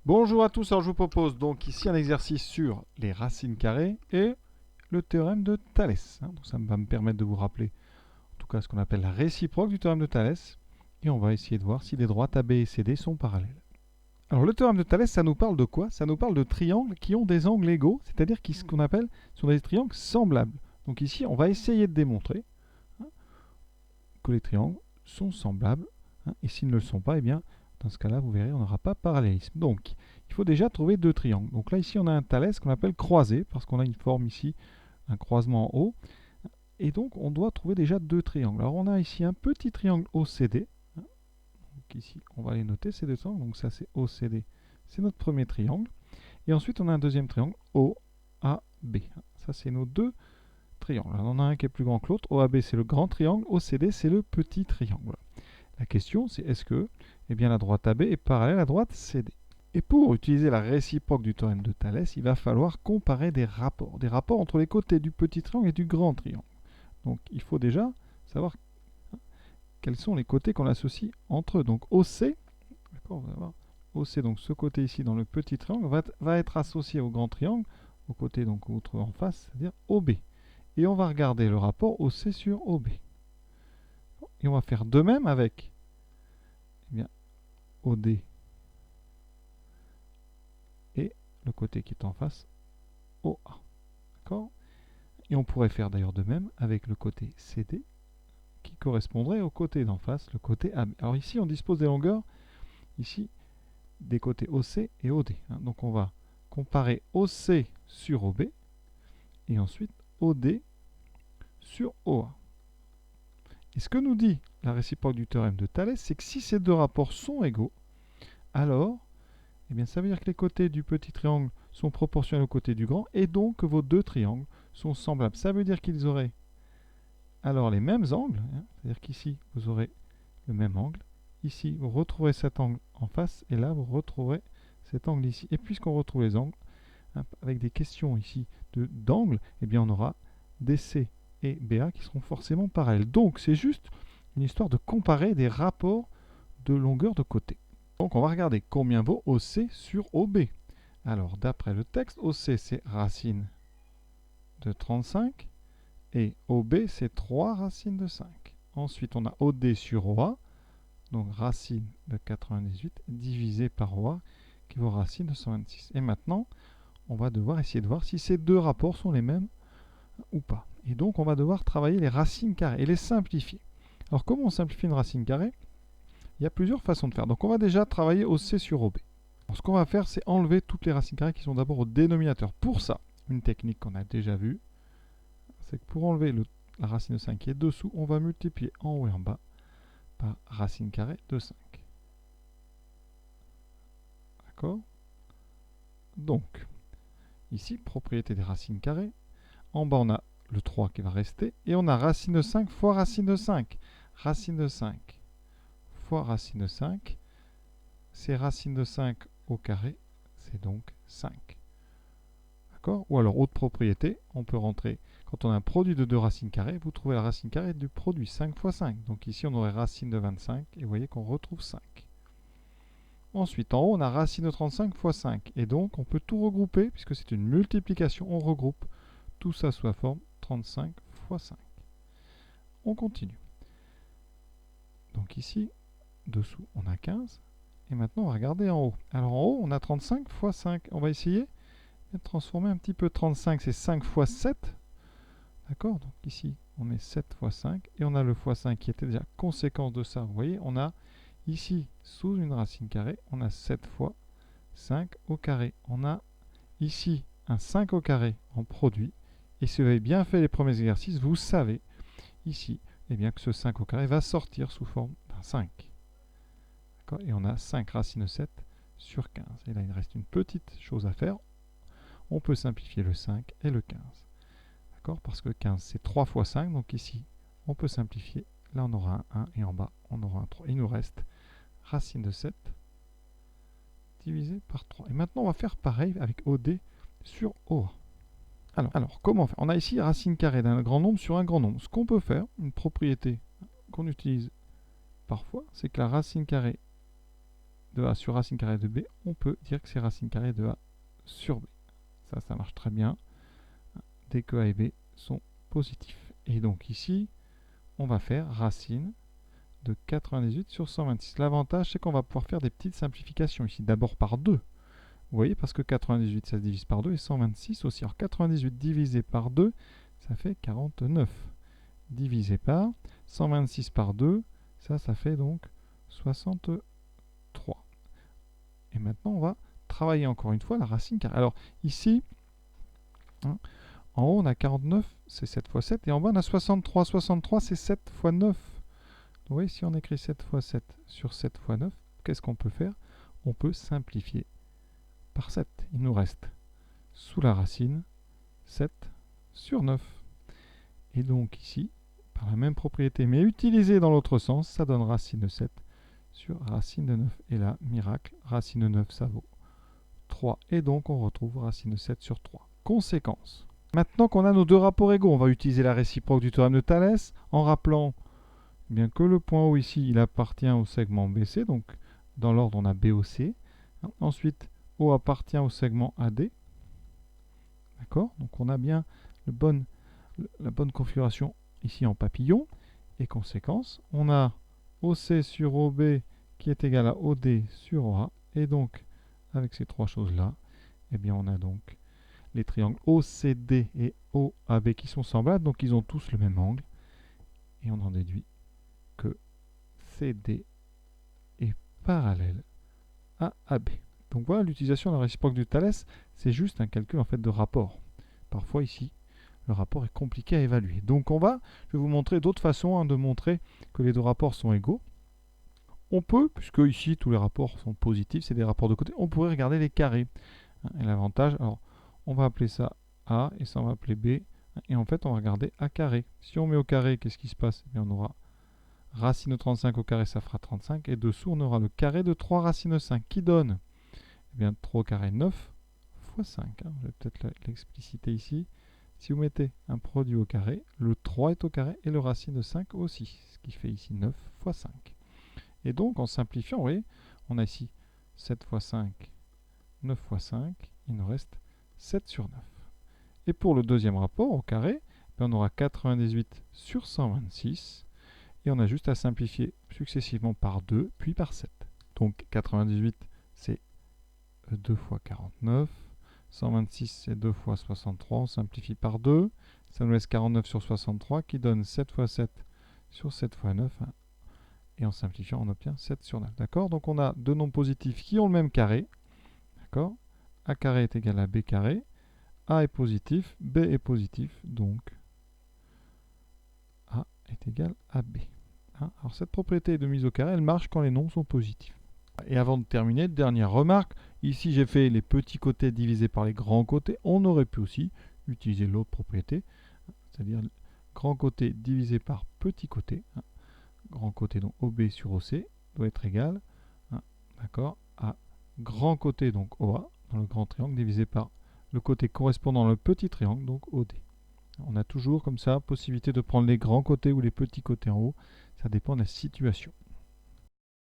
Bonjour à tous, alors je vous propose donc ici un exercice sur les racines carrées et le théorème de Thalès. Donc ça va me permettre de vous rappeler en tout cas ce qu'on appelle la réciproque du théorème de Thalès. Et on va essayer de voir si les droites AB et CD sont parallèles. Alors le théorème de Thalès, ça nous parle de quoi? Ça nous parle de triangles qui ont des angles égaux, c'est-à-dire ce qu'on appelle sont des triangles semblables. Donc ici, on va essayer de démontrer que les triangles sont semblables. Et s'ils ne le sont pas, eh bien, dans ce cas-là, vous verrez, on n'aura pas parallélisme. Donc, il faut déjà trouver deux triangles. Donc là, ici, on a un Thalès qu'on appelle croisé, parce qu'on a une forme ici, un croisement en haut. Et donc, on doit trouver déjà deux triangles. Alors, on a ici un petit triangle OCD. Donc ici, on va les noter, ces deux triangles. Donc ça, c'est OCD. C'est notre premier triangle. Et ensuite, on a un deuxième triangle OAB. Ça, c'est nos deux triangles. Alors, on en a un qui est plus grand que l'autre. OAB, c'est le grand triangle. OCD, c'est le petit triangle. La question, c'est est-ce que la droite AB est parallèle à la droite CD? Et pour utiliser la réciproque du théorème de Thalès, il va falloir comparer des rapports entre les côtés du petit triangle et du grand triangle. Donc il faut déjà savoir quels sont les côtés qu'on associe entre eux. Donc OC, d'accord, on va voir, OC, donc ce côté ici dans le petit triangle, va être associé au grand triangle, au côté donc autre en face, c'est-à-dire OB. Et on va regarder le rapport OC sur OB. Et on va faire de même avec OD et le côté qui est en face, OA. D'accord? Et on pourrait faire d'ailleurs de même avec le côté CD qui correspondrait au côté d'en face, le côté AB. Alors ici, on dispose des longueurs, ici, des côtés OC et OD. Donc on va comparer OC sur OB et ensuite OD sur OA. Et ce que nous dit la réciproque du théorème de Thalès, c'est que si ces deux rapports sont égaux, alors ça veut dire que les côtés du petit triangle sont proportionnels aux côtés du grand, et donc que vos deux triangles sont semblables. Ça veut dire qu'ils auraient alors les mêmes angles, c'est-à-dire qu'ici, vous aurez le même angle, ici, vous retrouverez cet angle en face, et là, vous retrouverez cet angle ici. Et puisqu'on retrouve les angles, avec des questions ici d'angle, on aura DC et BA qui seront forcément parallèles. Donc, c'est juste une histoire de comparer des rapports de longueur de côté. Donc on va regarder combien vaut OC sur OB. Alors d'après le texte, OC c'est racine de 35 et OB c'est 3 racines de 5. Ensuite on a OD sur OA, donc racine de 98 divisé par OA qui vaut racine de 126. Et maintenant on va devoir essayer de voir si ces deux rapports sont les mêmes ou pas. Et donc on va devoir travailler les racines carrées et les simplifier. Alors comment on simplifie une racine carrée? Il y a plusieurs façons de faire. Donc on va déjà travailler OC sur OB. Alors, ce qu'on va faire, c'est enlever toutes les racines carrées qui sont d'abord au dénominateur. Pour ça, une technique qu'on a déjà vue, c'est que pour enlever la racine de 5 qui est dessous, on va multiplier en haut et en bas par racine carrée de 5. D'accord? Donc, ici, propriété des racines carrées. En bas, on a le 3 qui va rester. Et on a racine de 5 fois racine de 5. Racine de 5 fois racine de 5, c'est racine de 5 au carré, c'est donc 5. D'accord? Ou alors, autre propriété, on peut rentrer, quand on a un produit de deux racines carrées, vous trouvez la racine carrée du produit 5 fois 5. Donc ici, on aurait racine de 25, et vous voyez qu'on retrouve 5. Ensuite, en haut, on a racine de 35 fois 5. Et donc, on peut tout regrouper, puisque c'est une multiplication, on regroupe tout ça sous la forme 35 fois 5. On continue. Donc ici, dessous, on a 15. Et maintenant, on va regarder en haut. Alors en haut, on a 35 fois 5. On va essayer de transformer un petit peu. 35, c'est 5 fois 7. D'accord? Donc ici, on met 7 fois 5. Et on a le fois 5 qui était déjà conséquence de ça. Vous voyez, on a ici, sous une racine carrée, on a 7 fois 5 au carré. On a ici un 5 au carré en produit. Et si vous avez bien fait les premiers exercices, vous savez ici que ce 5 au carré va sortir sous forme d'un 5. Et on a 5 racine de 7 sur 15. Et là, il reste une petite chose à faire. On peut simplifier le 5 et le 15. D'accord? Parce que 15, c'est 3 fois 5. Donc ici, on peut simplifier. Là, on aura un 1 et en bas, on aura un 3. Il nous reste racine de 7 divisé par 3. Et maintenant, on va faire pareil avec OD sur OA. Alors, comment faire? On a ici racine carrée d'un grand nombre sur un grand nombre. Ce qu'on peut faire, une propriété qu'on utilise parfois, c'est que la racine carrée de A sur racine carrée de B, on peut dire que c'est racine carrée de A sur B. Ça marche très bien dès que A et B sont positifs. Et donc ici, on va faire racine de 98 sur 126. L'avantage, c'est qu'on va pouvoir faire des petites simplifications ici. D'abord par 2. Vous voyez, parce que 98, ça se divise par 2 et 126 aussi. Alors 98 divisé par 2, ça fait 49. Divisé par 126 par 2, ça fait donc 63. Et maintenant, on va travailler encore une fois la racine carrée. Alors ici, hein, en haut, on a 49, c'est 7 fois 7. Et en bas, on a 63. 63, c'est 7 fois 9. Vous voyez, si on écrit 7 fois 7 sur 7 fois 9, qu'est-ce qu'on peut faire? On peut simplifier par 7. Il nous reste sous la racine 7 sur 9. Et donc ici, par la même propriété, mais utilisée dans l'autre sens, ça donne racine de 7 sur racine de 9. Et là, miracle, racine de 9, ça vaut 3. Et donc, on retrouve racine de 7 sur 3. Conséquence. Maintenant qu'on a nos deux rapports égaux, on va utiliser la réciproque du théorème de Thalès en rappelant bien que le point O ici, il appartient au segment BC. Donc, dans l'ordre, on a BOC. Ensuite, O appartient au segment AD. D'accord? Donc, on a bien la bonne configuration ici en papillon. Et conséquence, on a OC sur OB qui est égal à OD sur OA. Et donc, avec ces trois choses-là, eh bien, on a donc les triangles OCD et OAB qui sont semblables. Donc, ils ont tous le même angle. Et on en déduit que CD est parallèle à AB. Donc voilà, l'utilisation de la réciproque du Thalès, c'est juste un calcul en fait de rapport. Parfois ici, le rapport est compliqué à évaluer. Donc je vais vous montrer d'autres façons de montrer que les deux rapports sont égaux. On peut, puisque ici tous les rapports sont positifs, c'est des rapports de côté, on pourrait regarder les carrés. Et l'avantage, alors on va appeler ça A et ça on va appeler B. Et en fait on va regarder A carré. Si on met au carré, qu'est-ce qui se passe? Eh bien, on aura racine de 35 au carré, ça fera 35. Et dessous, on aura le carré de 3 racine de 5 qui donne eh bien, 3 au carré 9 fois 5. Je vais peut-être l'expliciter ici. Si vous mettez un produit au carré, le 3 est au carré et le racine de 5 aussi. Ce qui fait ici 9 fois 5. Et donc, en simplifiant, vous voyez, on a ici 7 fois 5, 9 fois 5. Il nous reste 7 sur 9. Et pour le deuxième rapport, au carré, on aura 98 sur 126. Et on a juste à simplifier successivement par 2, puis par 7. Donc 98, c'est 2 fois 49. 126, c'est 2 fois 63. On simplifie par 2. Ça nous laisse 49 sur 63 qui donne 7 fois 7 sur 7 fois 9. Et en simplifiant, on obtient 7 sur 9. D'accord? Donc on a deux nombres positifs qui ont le même carré. D'accord? A carré est égal à B carré. A est positif, B est positif. Donc A est égal à B. Alors cette propriété de mise au carré, elle marche quand les nombres sont positifs. Et avant de terminer, dernière remarque, ici j'ai fait les petits côtés divisés par les grands côtés. On aurait pu aussi utiliser l'autre propriété, c'est-à-dire grand côté divisé par petit côté. Grand côté, donc OB sur OC, doit être égal d'accord, à grand côté, donc OA, dans le grand triangle, divisé par le côté correspondant au petit triangle, donc OD. On a toujours comme ça possibilité de prendre les grands côtés ou les petits côtés en haut. Ça dépend de la situation.